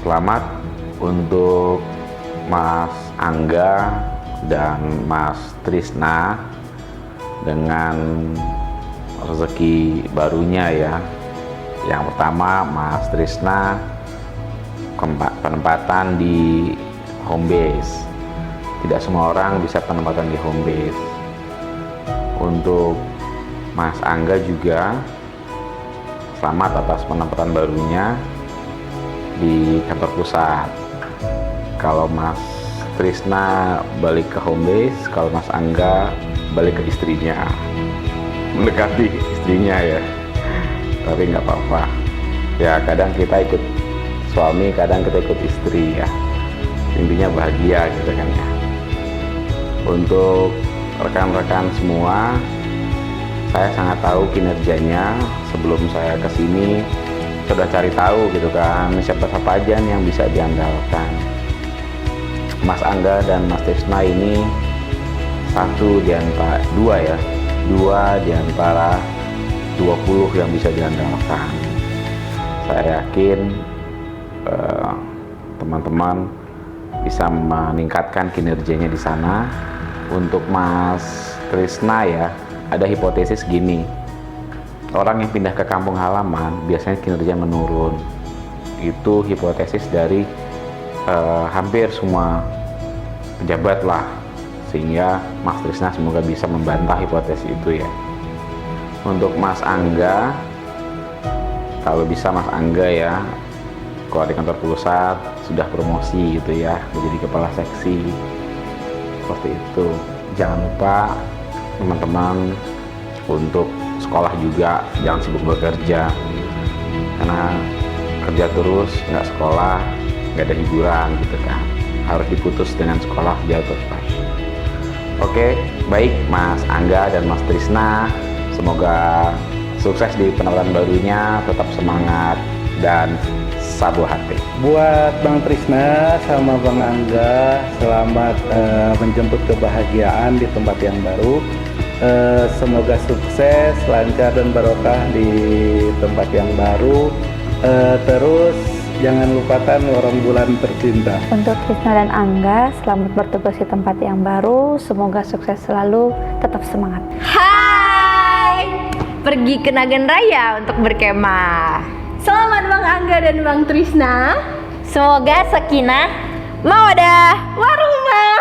selamat untuk Mas Angga dan Mas Trisna dengan rezeki barunya ya. Yang pertama, Mas Trisna penempatan di home base. Tidak semua orang bisa penempatan di home base. Untuk Mas Angga juga selamat atas penempatan barunya di kantor pusat. Kalau Mas Trisna balik ke home base, kalau Mas Angga balik ke istrinya, mendekati istrinya ya. Tapi nggak apa-apa ya, kadang kita ikut suami, kadang kita ikut istri ya, intinya bahagia gitu kan ya. Untuk rekan-rekan semua, saya sangat tahu kinerjanya. Sebelum saya kesini sudah cari tahu gitu kan, siapa-siapa aja nih yang bisa diandalkan. Mas Angga dan Mas Trisna ini dua di antara 20 yang bisa diandalkan. Saya yakin teman-teman bisa meningkatkan kinerjanya di sana. Untuk Mas Trisna ya, ada hipotesis gini, orang yang pindah ke kampung halaman biasanya kinerja menurun. Itu hipotesis dari hampir semua pejabat lah, sehingga Mas Trisna semoga bisa membantah hipotesis itu ya. Untuk Mas Angga, kalau bisa Mas Angga ya, kalau di kantor pusat sudah promosi gitu ya, menjadi kepala seksi seperti itu. Jangan lupa teman-teman untuk sekolah juga, jangan sibuk bekerja, karena kerja terus nggak sekolah nggak ada hiburan gitu kan, harus diputus dengan sekolah biar fresh. Oke, baik Mas Angga dan Mas Trisna, semoga sukses di penempatan barunya, tetap semangat dan sabu hati. Buat Bang Trisna sama Bang Angga, selamat menjemput kebahagiaan di tempat yang baru. Semoga sukses, lancar dan barokah di tempat yang baru. Terus jangan lupakan lorong bulan tercinta. Untuk Trisna dan Angga, selamat bertugas di tempat yang baru. Semoga sukses selalu, tetap semangat. Hai, pergi ke Nagan Raya untuk berkemah. Selamat Bang Angga dan Bang Trisna. Semoga sakinah, mawadah, warahmah.